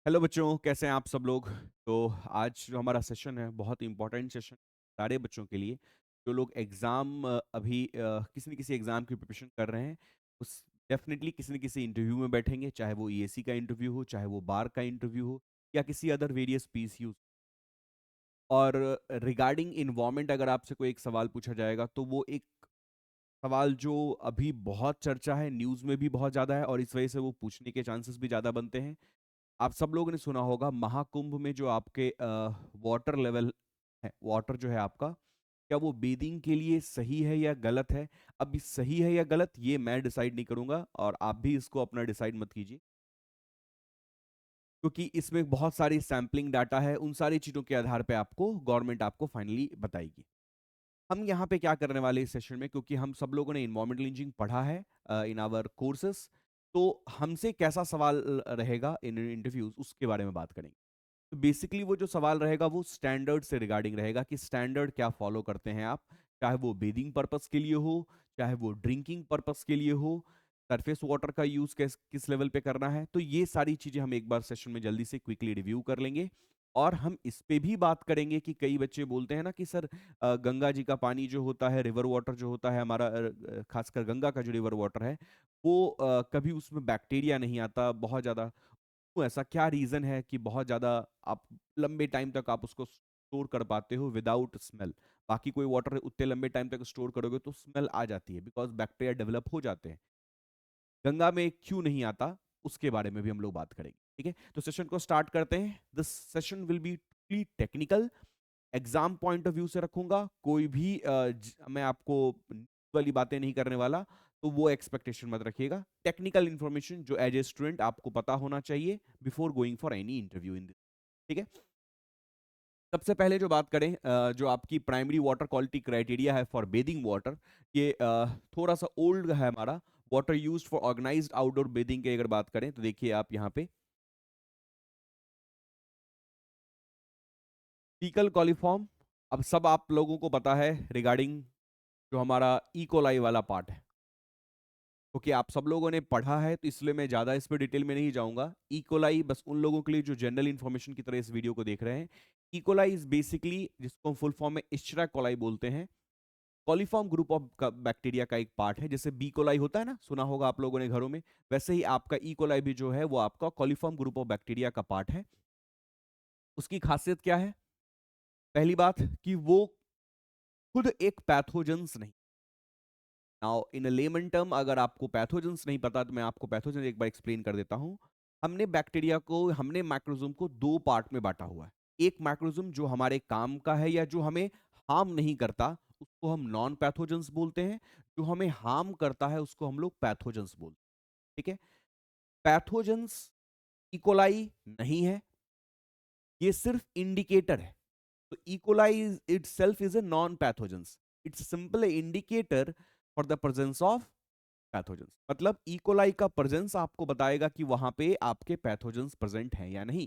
Hello बच्चों, कैसे हैं आप सब लोग। तो आज जो हमारा सेशन है बहुत इंपॉर्टेंट सेशन सारे बच्चों के लिए जो लोग एग्ज़ाम अभी किसी न किसी एग्ज़ाम की प्रिपरेशन कर रहे हैं। उस डेफिनेटली किसी न किसी इंटरव्यू में बैठेंगे, चाहे वो ईएसी का इंटरव्यू हो, चाहे वो बार का इंटरव्यू हो, या किसी अदर वेरियस पीसीयू। और रिगार्डिंग इन्वायरमेंट अगर आपसे कोई एक सवाल पूछा जाएगा तो वो एक सवाल जो अभी बहुत चर्चा है, न्यूज़ में भी बहुत ज़्यादा है, और इस वजह से वो पूछने के चांसेस भी ज़्यादा बनते हैं। आप सब लोगों ने सुना होगा महाकुंभ में जो आपके वाटर लेवल है, वाटर जो है आपका, क्या वो बेदिंग के लिए सही है या गलत है। अब ये सही है या गलत ये मैं डिसाइड नहीं करूंगा, और आप भी इसको अपना डिसाइड मत कीजिए, क्योंकि इसमें बहुत सारी सैम्पलिंग डाटा है। उन सारी चीज़ों के आधार पे आपको गवर्नमेंट आपको फाइनली बताएगी। हम यहाँ पे क्या करने वाले इस सेशन में, क्योंकि हम सब लोगों ने इन्वायरमेंटल इंजीनियरिंग पढ़ा है इन आवर कोर्सेस, तो हमसे कैसा सवाल रहेगा इन इंटरव्यूज उसके बारे में बात करेंगे। तो बेसिकली वो जो सवाल रहेगा वो स्टैंडर्ड से रिगार्डिंग रहेगा कि स्टैंडर्ड क्या फॉलो करते हैं आप, चाहे वो बेदिंग पर्पस के लिए हो, चाहे वो ड्रिंकिंग पर्पस के लिए हो, सरफेस वाटर का यूज किस लेवल पे करना है। तो ये सारी चीजें हम एक बार सेशन में जल्दी से क्विकली रिव्यू कर लेंगे। और हम इस पे भी बात करेंगे कि कई बच्चे बोलते हैं ना कि सर गंगा जी का पानी जो होता है, रिवर वाटर जो होता है हमारा, खासकर गंगा का जो रिवर वाटर है, वो कभी उसमें बैक्टीरिया नहीं आता बहुत ज़्यादा। तो ऐसा क्या रीज़न है कि बहुत ज़्यादा आप लंबे टाइम तक आप उसको स्टोर कर पाते हो विदाउट स्मेल। बाकी कोई वाटर उतने लंबे टाइम तक स्टोर करोगे तो स्मेल आ जाती है, बिकॉज बैक्टीरिया डेवलप हो जाते हैं। गंगा में क्यों नहीं आता, उसके बारे में भी हम लोग बात करेंगे। ठीक है, तो सेशन को स्टार्ट करते हैं। This session will be technical, exam point of view से रखूंगा। कोई भी मैं आपको वाली बातें नहीं करने वाला, तो वो एक्सपेक्टेशन मत रखिएगा। टेक्निकल इंफॉर्मेशन जो एज ए स्टूडेंट आपको पता होना चाहिए before going for any interview in this. ठीक है, सबसे पहले जो बात करें, जो आपकी प्राइमरी वाटर क्वालिटी क्राइटेरिया है फॉर बेदिंग वाटर, ये थोड़ा सा ओल्ड है हमारा। Water used for organised outdoor bathing की अगर बात करें तो देखिए आप यहाँ पे फीकल कॉलीफॉर्म। अब सब आप लोगों को पता है रिगार्डिंग जो हमारा इकोलाई वाला पार्ट है, क्योंकि आप सब लोगों ने पढ़ा है, तो इसलिए मैं ज़्यादा इस पर डिटेल में नहीं जाऊंगा। इकोलाई बस उन लोगों के लिए जो जनरल इन्फॉर्मेशन की तरह इस वीडियो को देख रहे हैं। इकोलाई इज बेसिकली, जिसको हम फुल फॉर्म में इश्चरा कोलाई बोलते हैं, कॉलीफॉर्म ग्रुप ऑफ बैक्टीरिया का एक पार्ट है। जैसे बी कोलाई होता है ना, सुना होगा आप लोगों ने घरों में, वैसे ही आपका ई कोलाई भी जो है वो आपका कॉलीफॉर्म ग्रुप ऑफ बैक्टीरिया का पार्ट है। उसकी खासियत क्या है? पहली बात कि वो खुद एक पैथोजेंस नहीं। नाउ इन लेमन टर्म, अगर आपको पैथोजेंस नहीं पता तो मैं आपको पैथोजन एक बार एक्सप्लेन कर देता हूं। हमने बैक्टीरिया को, हमने माइक्रोजोम को दो पार्ट में बांटा हुआ है। एक माइक्रोजोम जो हमारे काम का है या जो हमें हार्म नहीं करता, उसको हम नॉन पैथोजेंस बोलते हैं। जो हमें हार्म करता है उसको हम लोग पैथोजेंस बोलते हैं। ठीक है, पैथोजेंस इकोलाई नहीं है, ये सिर्फ इंडिकेटर है। तो E coli it self is a non pathogens, it's simple indicator for the presence of pathogens. मतलब इकोलाई का प्रेजेंस आपको बताएगा कि वहां पे आपके पैथोजेंस प्रेजेंट हैं या नहीं।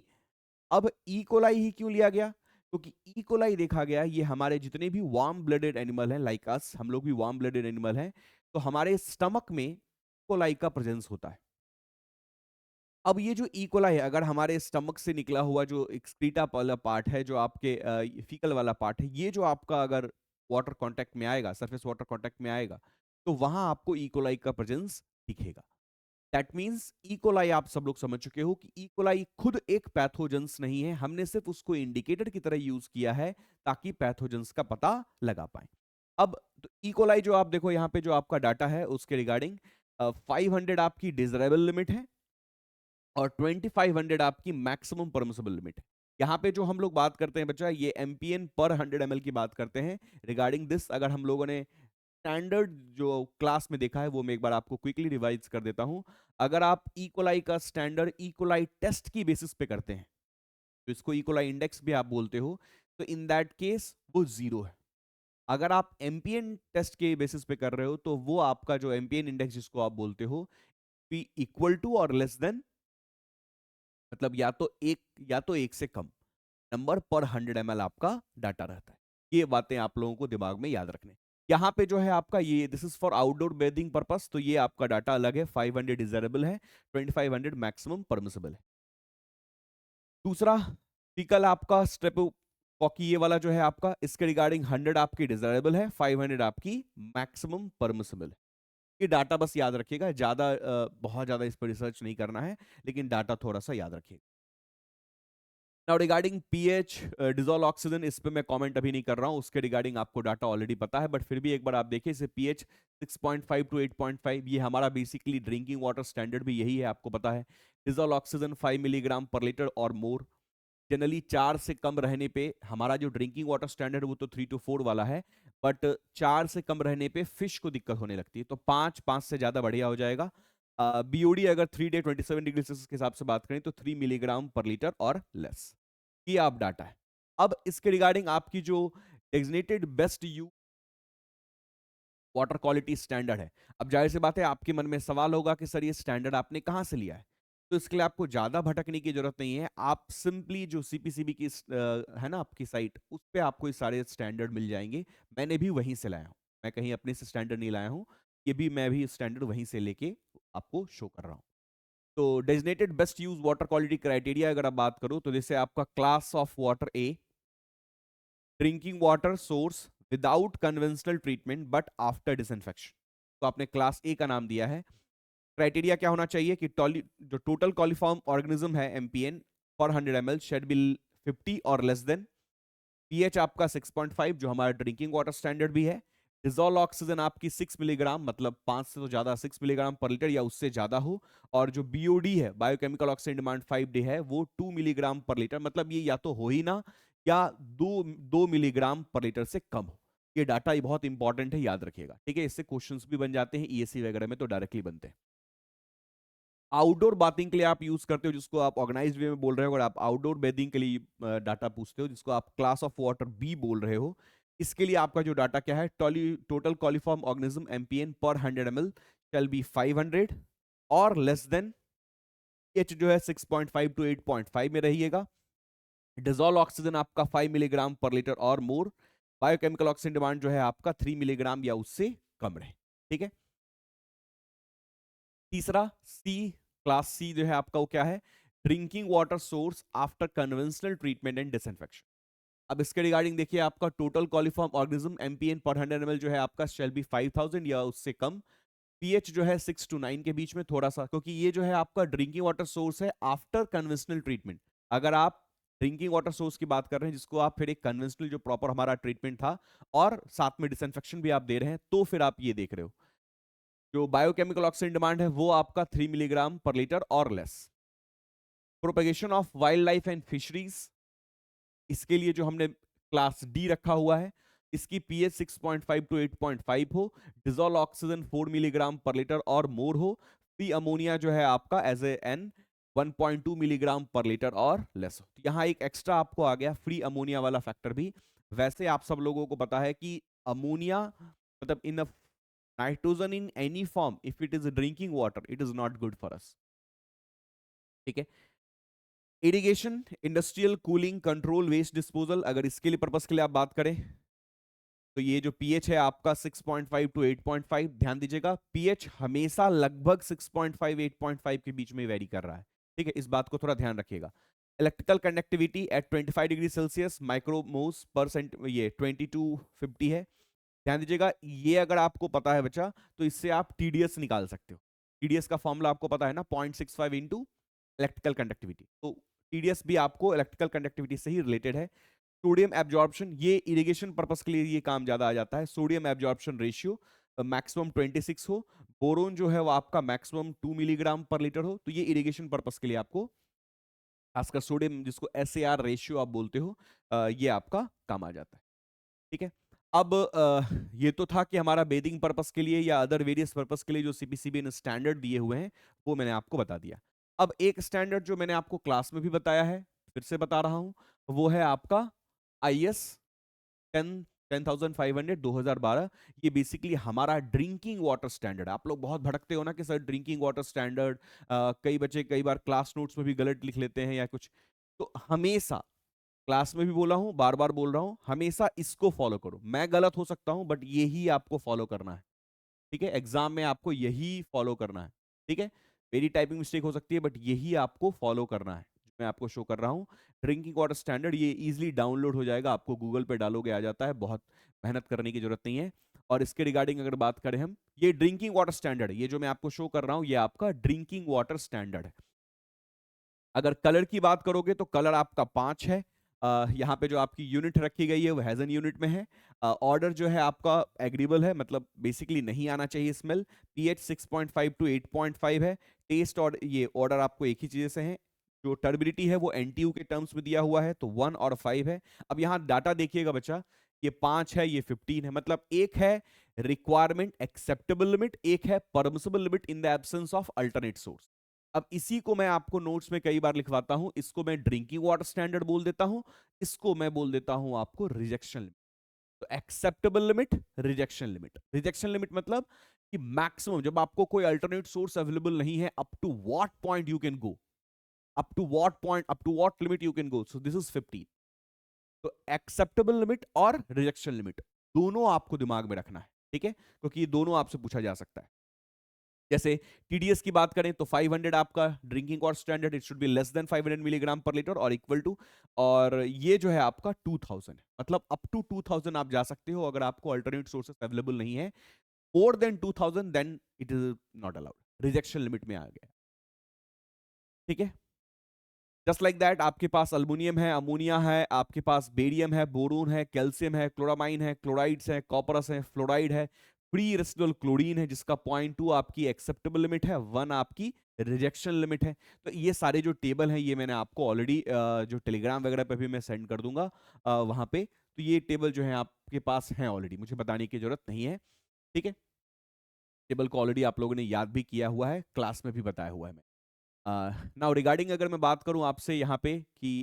अब इकोलाई ही क्यों लिया गया? क्योंकि इकोलाई देखा गया ये हमारे जितने भी वार्म ब्लडेड एनिमल हैं, लाइक अस, हम लोग भी वार्म ब्लडेड एनिमल हैं, तो हमारे स्टमक में इकोलाई का प्रेजेंस होता है। अब ये जो इकोलाई है, अगर हमारे स्टमक से निकला हुआ जो एक्सक्रीटा वाला पार्ट है, जो आपके फीकल वाला पार्ट है, ये जो आपका अगर वाटर कांटेक्ट में आएगा, सरफेस वाटर कांटेक्ट में आएगा, तो वहां आपको इकोलाई का प्रेजेंस दिखेगा। दैट मीन्स इकोलाई आप सब लोग समझ चुके हो कि इकोलाई खुद एक पैथोजेंस नहीं है, हमने सिर्फ उसको इंडिकेटर की तरह यूज किया है ताकि पैथोजेंस का पता लगा पाए। अब तो इकोलाई जो आप देखो यहाँ पे जो आपका डाटा है उसके रिगार्डिंग 500 आपकी डिजरेबल लिमिट है और 2500 आपकी मैक्सिमम परमिसिबल लिमिट है। यहाँ पे जो हम लोग बात करते हैं बच्चा, ये एमपीएन पर 100 ml की बात करते हैं। रिगार्डिंग दिस अगर हम लोगों ने स्टैंडर्ड जो क्लास में देखा है वो मैं एक बार आपको क्विकली रिवाइज कर देता हूं। अगर आप इकोलाई का स्टैंडर्ड इकोलाई टेस्ट की बेसिस पे करते हैं, तो इसको इकोलाई इंडेक्स भी आप बोलते हो, तो इन दैट केस वो जीरो है। अगर आप एमपीएन टेस्ट के बेसिस पे कर रहे हो तो वो आपका जो एमपीएन इंडेक्स जिसको आप बोलते हो, पी इक्वल टू और लेस देन, मतलब या तो एक से कम नंबर पर 100 ml आपका डाटा रहता है। ये बातें आप लोगों को दिमाग में याद रखने। यहाँ पे जो है आपका ये this is for outdoor bathing purpose, तो ये आपका डाटा अलग है। 500 डिजायरेबल है, 2500 मैक्सिमम परमिसिबल है। दूसरा फिकल आपका स्टेप कॉकी ये वाला जो है आपका, इसके रिगार्डिंग 100 आपकी डिजायरेबल है, 500 आपकी मैक्सिमम परमिसिबल है। ये डाटा बस याद रखिएगा, ज्यादा बहुत ज्यादा इस पर रिसर्च नहीं करना है, लेकिन डाटा थोड़ा सा याद रखिएगा। Now regarding pH dissolve oxygen, इस पे मैं कमेंट अभी नहीं कर रहा हूं, उसके रिगार्डिंग आपको डाटा ऑलरेडी पता है, बट फिर भी एक बार आप देखिए इसे पीएच 6.5 टू 8.5, ये हमारा बेसिकली ड्रिंकिंग वाटर स्टैंडर्ड भी यही है, आपको पता है। डिजोल्व ऑक्सीजन 5 मिलीग्राम पर लीटर और मोर, जनरली 4 से कम रहने पे हमारा जो ड्रिंकिंग वाटर स्टैंडर्ड वो तो 3 to 4 वाला है, बट 4 से कम रहने पे फिश को दिक्कत होने लगती है, तो 5 से ज्यादा बढ़िया हो जाएगा। बीओडी अगर 3 डे 27 डिग्री सेल्सियस के हिसाब से बात करें तो 3 मिलीग्राम पर लीटर और लेस, ये आप डाटा है। अब इसके रिगार्डिंग आपकी जो designated best you water quality standard है, अब जाहिर सी बात है आपके मन में सवाल होगा कि सर ये स्टैंडर्ड आपने कहां से लिया है, तो इसके लिए आपको ज्यादा भटकने की जरूरत नहीं है, आप सिंपली जो सीपीसीबी की है ना आपकी साइट, उस पे आपको ये सारे स्टैंडर्ड मिल जाएंगे। मैंने भी वहीं से लाया हूं, मैं कहीं अपने से स्टैंडर्ड नहीं लाया हूं, ये भी मैं भी स्टैंडर्ड वहीं से लेके आपको शो कर रहा हूं। तो designated best use water quality criteria अगर आप बात करो तो जैसे आपका class of water A, drinking water source without conventional treatment but after disinfection, तो आपने क्लास ए का नाम दिया है। क्राइटेरिया क्या होना चाहिए कि जो टोटल कॉलिफॉर्म ऑर्गेनिज्म है एमपीएन पर 100 ml शेड बिल 50 और लेस देन, पीएच आपका 6.5 जो हमारा ड्रिंकिंग वाटर स्टैंडर्ड भी है, डिजोल्व ऑक्सीजन आपकी 6 मिलीग्राम मतलब 5 से तो ज्यादा 6 मिलीग्राम पर लीटर या उससे ज्यादा हो, और जो बीओडी है बायोकेमिकल ऑक्सीजन डिमांड 5 डे है वो 2 मिलीग्राम पर लीटर, मतलब ये या तो हो ही ना या 2 मिलीग्राम पर लीटर से कम हो। ये डाटा ये बहुत इंपॉर्टेंट है, याद रखिएगा, ठीक है। इससे क्वेश्चंस भी बन जाते हैं ईएससी वगैरह में, तो डायरेक्टली बनते हैं। आउटडोर बाथिंग के लिए आप यूज करते हो, जिसको आप ऑर्गेनाइज्ड वे में बोल रहे हो, अगर आप आउटडोर बेथिंग के लिए डाटा पूछते हो, जिसको आप क्लास ऑफ वाटर बी बोल रहे हो, इसके लिए आपका जो डाटा क्या है, टोटल कॉलिफॉर्म ऑर्गेनिज्म एमपीएन पर 100 ml शैल बी 500 और लेस देन, एच जो है 6.5 टू 8.5 में रहिएगा, डिजोल्व ऑक्सीजन आपका 5 मिलीग्राम पर लीटर और मोर, बायोकेमिकल ऑक्सीजन डिमांड जो है आपका 3 मिलीग्राम या उससे कम रहे, ठीक है। तीसरा सी, क्लास सी जो है आपका वो क्या है, drinking water source after conventional treatment and disinfection. अब इसके रिगार्डिंग देखिए आपका टोटल कॉलिफॉर्म ऑर्गेनिज्म एमपीएन पर 100 ml जो है आपका शेल बी 5000 या उससे कम, पीएच जो है 6 to 9 के बीच में थोड़ा सा, क्योंकि ये जो है आपका ड्रिंकिंग वाटर सोर्स है आफ्टर कन्वेंशनल ट्रीटमेंट। अगर आप ड्रिंकिंग वाटर सोर्स की बात कर रहे हैं जिसको आप फिर एक कन्वेंशनल जो प्रॉपर हमारा ट्रीटमेंट था और साथ में डिसइंफेक्शन भी आप दे रहे हैं, तो फिर आप ये देख रहे हो जो बायोकेमिकल ऑक्सीजन डिमांड है वो आपका 3 मिलीग्राम पर लीटर और less. Propagation of wild life and fisheries, इसके लिए जो हमने क्लास डी रखा हुआ है, इसकी पीएच 6.5 टू 8.5 हो, डिजोल्व ऑक्सीजन 4 मिलीग्राम पर लीटर और मोर हो, फ्री अमोनिया जो है आपका एज ए एन 1.2 मिलीग्राम पर लीटर और लेस हो। तो यहाँ एक एक्स्ट्रा आपको आ गया फ्री अमोनिया वाला फैक्टर भी। वैसे आप सब लोगों को पता है कि अमोनिया मतलब in nitrogen in any form if it is drinking water it is not good for us, ठीक है। Irrigation, industrial cooling, control, waste disposal, अगर इसके लिए पर्पस के लिए आप बात करें तो ये जो पीएच है आपका 6.5 टू 8.5, ध्यान दीजिएगा पीएच हमेशा लगभग 6.5 8.5 के बीच में वेरी कर रहा है, ठीक है, इस बात को थोड़ा ध्यान रखिएगा। Electrical conductivity at 25 degree Celsius micromhos per cent, ये 2250 है, ध्यान दीजिएगा। ये अगर आपको पता है बच्चा तो इससे आप टीडीएस निकाल सकते हो, टीडीएस का फॉर्मूला आपको पता है ना, 0.65 इंटू इलेक्ट्रिकल कंडक्टिविटी, तो टीडीएस भी आपको इलेक्ट्रिकल कंडक्टिविटी से ही रिलेटेड है। सोडियम एब्जॉर्प्शन, ये इरिगेशन पर्पस के लिए ये काम ज्यादा आ जाता है, सोडियम एब्जॉर्प्शन रेशियो मैक्सिमम 26 हो, बोरोन जो है वो आपका मैक्सिमम 2 मिलीग्राम पर लीटर हो, तो ये इरिगेशन पर्पस के लिए आपको खासकर सोडियम जिसको एसएआर रेशियो आप बोलते हो ये आपका काम आ जाता है, ठीक है। अब ये तो था कि हमारा बेदिंग पर्पस के लिए या अदर वेरियस पर्पस के लिए जो सीपीसीबी ने स्टैंडर्ड दिए हुए हैं वो मैंने आपको बता दिया। अब एक स्टैंडर्ड जो मैंने आपको क्लास में भी बताया है फिर से बता रहा हूं, वो है आपका आईएस 10,500 2012। ये बेसिकली हमारा ड्रिंकिंग वाटर स्टैंडर्ड। आप लोग बहुत भटकते हो ना कि सर ड्रिंकिंग वाटर स्टैंडर्ड, कई बच्चे कई बार क्लास नोट्स में भी गलत लिख लेते हैं या कुछ, तो हमेशा क्लास में भी बोला हूं, बार बार बोल रहा हूं, हमेशा इसको फॉलो करो। मैं गलत हो सकता हूं बट यही आपको फॉलो करना है, ठीक है। एग्जाम में आपको यही फॉलो करना है, ठीक है। मेरी टाइपिंग मिस्टेक हो सकती है बट यही आपको फॉलो करना है, मैं आपको शो कर रहा हूँ। ड्रिंकिंग वाटर स्टैंडर्ड ये इजीली डाउनलोड हो जाएगा, आपको गूगल पे डालोगे आ जाता है, बहुत मेहनत करने की जरूरत नहीं है। और इसके रिगार्डिंग अगर बात करें हम, ये ड्रिंकिंग वाटर स्टैंडर्ड, ये जो मैं आपको शो कर रहा हूँ ये आपका ड्रिंकिंग वाटर स्टैंडर्ड है। अगर कलर की बात करोगे तो कलर आपका 5 है। यहाँ पे जो आपकी यूनिट रखी गई है वो हेजन यूनिट में है। ऑर्डर जो है आपका एग्रीबल है, मतलब बेसिकली नहीं आना चाहिए स्मेल। पीएच 6.5 टू 8.5 है। टेस्ट और ये ऑर्डर आपको एक ही चीज से है। जो टर्बिडिटी है वो एनटीयू के टर्म्स में दिया हुआ है, तो 1 और 5 है। अब यहाँ डाटा देखिएगा बच्चा, ये 5 है, ये 15 है, मतलब एक है रिक्वायरमेंट एक्सेप्टेबल लिमिट, एक है permissible limit in the absence of alternate source. अब इसी को मैं आपको नोट्स में कई बार लिखवाता हूं, इसको मैं ड्रिंकिंग वाटर स्टैंडर्ड बोल देता हूं, इसको मैं बोल देता हूं आपको रिजेक्शन लिमिट। तो acceptable limit, rejection limit. Rejection limit मतलब कि मैक्सिमम जब आपको कोई अल्टरनेट सोर्स अवेलेबल नहीं है, up to what point you can go, up to what point, up to what limit you can go, so this is 15। तो acceptable limit और rejection limit दोनों आपको दिमाग में रखना है, ठीक है, क्योंकि ये दोनों आपसे पूछा जा सकता है। जैसे टीडीएस की बात करें तो 500 आपका drinking water standard, it should be less than 500 milligram पर लीटर और इक्वल टू, और ये जो है आपका 2000 है, मतलब अप टू 2000 आप जा सकते हो अगर आपको अल्टरनेट सोर्सेस अवेलेबल नहीं है। More than 2000 then it is not allowed, rejection limit में आ गया, ठीक है। जस्ट लाइक दैट आपके पास अल्मुनियम है, अमोनिया है, आपके पास बेरियम है, बोरोन है, कैल्शियम है, क्लोरामाइन है, क्लोराइड्स है, कॉपरस है, फ्लोराइड है, फ्री रेसिडुअल क्लोरीन है जिसका 0.2 आपकी एक्सेप्टेबल लिमिट है, 1 आपकी रिजेक्शन लिमिट है। तो ये सारे जो टेबल हैं ये मैंने आपको ऑलरेडी जो टेलीग्राम वगैरह पे भी मैं सेंड कर दूंगा वहां पे। तो ये टेबल जो है आपके पास हैं ऑलरेडी, मुझे बताने की जरूरत नहीं है, ठीक है। टेबल को ऑलरेडी आप लोगों ने याद भी किया हुआ है, क्लास में भी बताया हुआ है मैं। नाउ रिगार्डिंग अगर मैं बात करूं आपसे यहाँ पे कि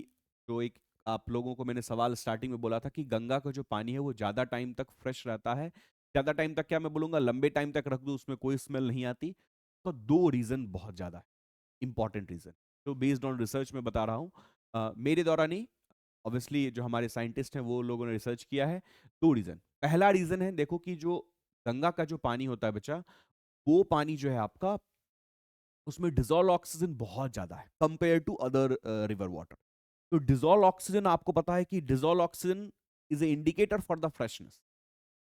जो एक आप लोगों को मैंने सवाल स्टार्टिंग में बोला था कि गंगा का जो पानी है वो ज़्यादा टाइम तक फ्रेश रहता है, ज़्यादा टाइम तक क्या मैं बोलूँगा, लंबे टाइम तक रख दूँ उसमें कोई स्मेल नहीं आती। तो दो रीज़न बहुत ज़्यादा है, इंपॉर्टेंट रीज़न, तो बेस्ड ऑन रिसर्च में बता रहा हूँ, मेरे द्वारा नहीं, ऑब्वियसली जो हमारे साइंटिस्ट हैं वो लोगों ने रिसर्च किया है। दो रीज़न, पहला रीज़न है देखो कि जो गंगा का जो पानी होता है बच्चा, वो पानी जो है आपका, उसमें डिजोल्व ऑक्सीजन बहुत ज्यादा है compare to other river water. तो डिजोल्व ऑक्सीजन आपको पता है कि dissolve oxygen is a indicator for the freshness.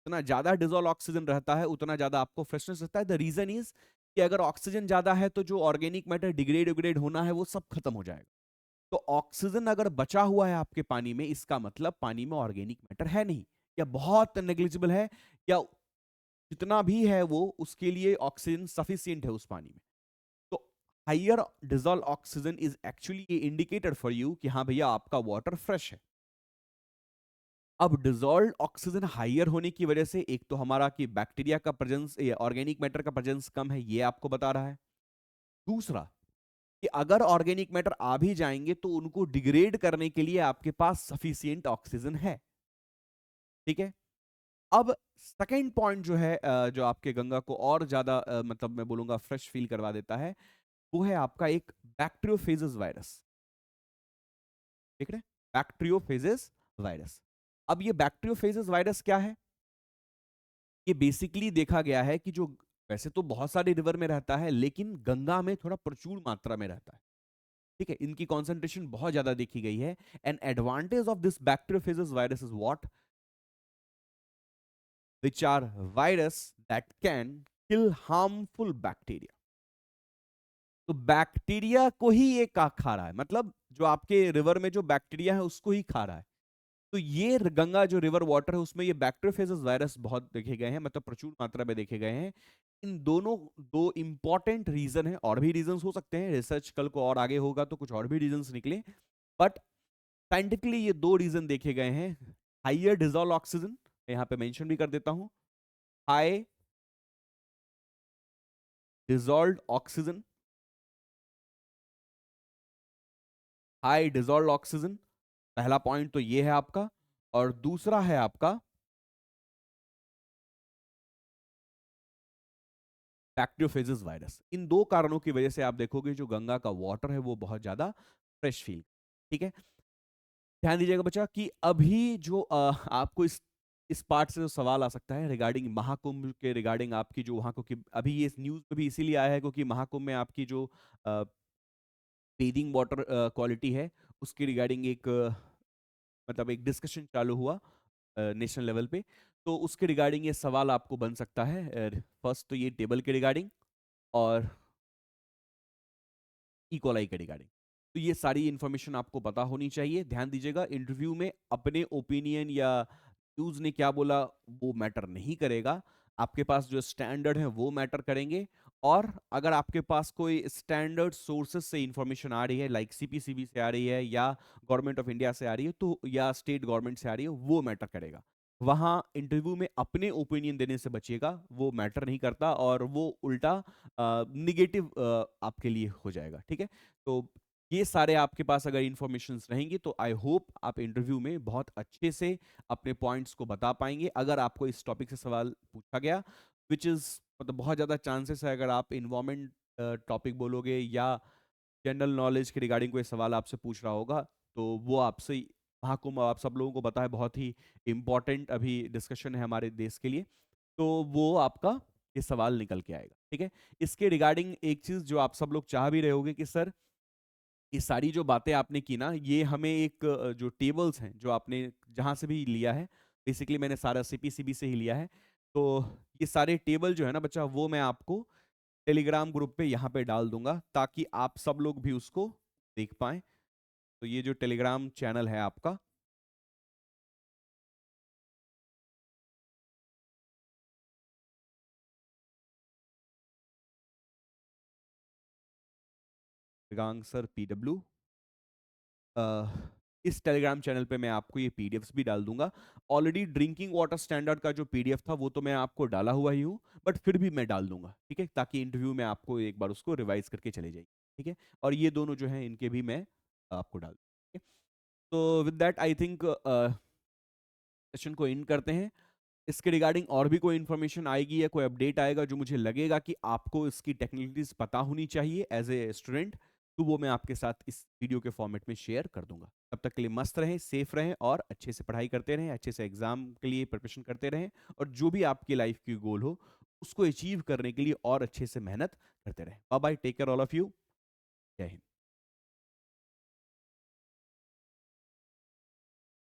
जितना ज्यादा डिजोल्व ऑक्सीजन रहता है उतना ज्यादा आपको फ्रेशनेस रहता है। द रीजन इज कि अगर ऑक्सीजन ज्यादा है तो जो ऑर्गेनिक मैटर डिग्रेड होना है वो सब खत्म हो जाएगा। तो ऑक्सीजन अगर बचा हुआ है आपके पानी में, इसका मतलब पानी में ऑर्गेनिक मैटर है नहीं, या बहुत नेग्लिजिबल है, या जितना भी है वो उसके लिए ऑक्सीजन सफिशियंट है उस पानी में। तो higher dissolve oxygen is actually indicator for you कि हाँ भैया आपका वाटर फ्रेश है। अब डिजोल्व ऑक्सीजन हाइयर होने की वजह से एक तो हमारा कि बैक्टीरिया का प्रेजेंस, ऑर्गेनिक मैटर का प्रेजेंस कम है, ये आपको बता रहा है। दूसरा कि अगर ऑर्गेनिक मैटर आ भी जाएंगे तो उनको डिग्रेड करने के लिए आपके पास सफिशियंट ऑक्सीजन है, ठीक है। अब सेकेंड पॉइंट जो है जो आपके गंगा को और ज्यादा मतलब मैं बोलूंगा फ्रेश फील करवा देता है, वो है आपका एक बैक्टीरियोफेजेस वायरस, ठीक है, बैक्टीरियोफेजेस वायरस। अब ये बैक्टीरियोफेजेस वायरस क्या है? ये बेसिकली देखा गया है कि जो वैसे तो बहुत सारे रिवर में रहता है लेकिन गंगा में थोड़ा प्रचुर मात्रा में रहता है, ठीक है, इनकी कॉन्सेंट्रेशन बहुत ज्यादा देखी गई है। An advantage of this bacteriophages virus is what, which are virus that can kill harmful bacteria. तो बैक्टीरिया को ही ये खा रहा है, मतलब जो आपके रिवर में जो बैक्टीरिया है उसको ही खा रहा है। तो ये गंगा जो रिवर वाटर है उसमें ये बैक्टीरियोफेजेस वायरस बहुत देखे गए हैं, मतलब प्रचुर मात्रा में देखे गए हैं। इन दोनों दो इंपॉर्टेंट रीजन है, और भी रीजंस हो सकते हैं, रिसर्च कल को और आगे होगा तो कुछ और भी रीजंस निकले, बट साइंटिफिकली ये दो रीजन देखे गए हैं। हाइयर डिजोल्व ऑक्सीजन, यहां पे मेंशन भी कर देता हूं, high dissolve oxygen, high dissolve oxygen, पहला पॉइंट तो ये है आपका। और दूसरा है आपका बैक्टीरियोफेजेस वायरस। इन दो कारणों की वजह से आप देखोगे जो गंगा का वाटर है वो बहुत ज्यादा फ्रेश फील, ठीक है। ध्यान दीजिएगा बच्चा कि अभी जो आपको इस पार्ट से जो सवाल आ सकता है रिगार्डिंग महाकुंभ के रिगार्डिंग आपकी जो वहां को कि अभी ये न्यूज में भी इसीलिए आया है क्योंकि महाकुंभ में आपकी जो बेदिंग वाटर क्वालिटी है, उसकी रिगार्डिंग एक मतलब एक डिस्कशन चालू हुआ नेशनल लेवल पे। तो उसके रिगार्डिंग ये सवाल आपको बन सकता है। फर्स्ट तो ये टेबल के रिगार्डिंग और इकोलाई के रिगार्डिंग। तो ये सारी इंफॉर्मेशन आपको पता होनी चाहिए। ध्यान दीजिएगा, इंटरव्यू में अपने ओपिनियन या न्यूज ने क्या बोला वो मैटर नहीं करेगा। आपके पास जो स्टैंडर्ड है वो मैटर करेंगे। और अगर आपके पास कोई स्टैंडर्ड सोर्सेस से इंफॉर्मेशन आ रही है, लाइक सीपीसीबी से आ रही है या गवर्नमेंट ऑफ इंडिया से आ रही है, तो या स्टेट गवर्नमेंट से आ रही है, वो मैटर करेगा। वहां इंटरव्यू में अपने ओपिनियन देने से बचिएगा, वो मैटर नहीं करता और वो उल्टा निगेटिव आपके लिए हो जाएगा। ठीक है, तो ये सारे आपके पास अगर इंफॉर्मेशंस रहेंगी तो आई होप आप इंटरव्यू में बहुत अच्छे से अपने पॉइंट्स को बता पाएंगे। अगर आपको इस टॉपिक से सवाल पूछा गया, विच इज मतलब बहुत ज़्यादा चांसेस है, अगर आप इन्वायरमेंट टॉपिक बोलोगे या जनरल नॉलेज के रिगार्डिंग कोई सवाल आपसे पूछ रहा होगा, तो वो आपसे महाकुंभ आप सब लोगों को पता है बहुत ही इंपॉर्टेंट अभी डिस्कशन है हमारे देश के लिए। तो वो आपका ये सवाल निकल के आएगा। ठीक है, इसके रिगार्डिंग एक चीज जो आप सब लोग चाह भी रहे होगे कि सर ये सारी जो बातें आपने की ना, ये हमें एक जो टेबल्स हैं जो आपने जहां से भी लिया है, बेसिकली मैंने सारा सीपीसीबी से ही लिया है, तो ये सारे टेबल जो है ना बच्चा, वो मैं आपको टेलीग्राम ग्रुप पे यहाँ पे डाल दूंगा ताकि आप सब लोग भी उसको देख पाएं। तो ये जो टेलीग्राम चैनल है आपका, मृगांक सर PW, इस टेलीग्राम चैनल पे मैं आपको ये पीडीएफ्स भी डाल दूंगा। ऑलरेडी ड्रिंकिंग वाटर स्टैंडर्ड का जो पीडीएफ था वो तो मैं आपको डाला हुआ ही हूँ, बट फिर भी मैं डाल दूंगा। ठीक है, ताकि इंटरव्यू में आपको एक बार उसको रिवाइज करके चले जाइए। ठीक है, और ये दोनों जो हैं इनके भी मैं आपको डाल दूंगा। तो with that I think session को इन करते हैं। इसके रिगार्डिंग और भी कोई इन्फॉर्मेशन आएगी या कोई अपडेट आएगा जो मुझे लगेगा कि आपको इसकी टेक्निकलिटीज पता होनी चाहिए एज ए स्टूडेंट, तो वो मैं आपके साथ इस वीडियो के फॉर्मेट में शेयर कर दूंगा। तब तक के लिए मस्त रहें, सेफ रहें और अच्छे से पढ़ाई करते रहें, अच्छे से एग्जाम के लिए प्रिपरेशन करते रहें, और जो भी आपकी लाइफ की गोल हो उसको अचीव करने के लिए और अच्छे से मेहनत करते रहें। Bye bye, take care all of you. जय हिंद।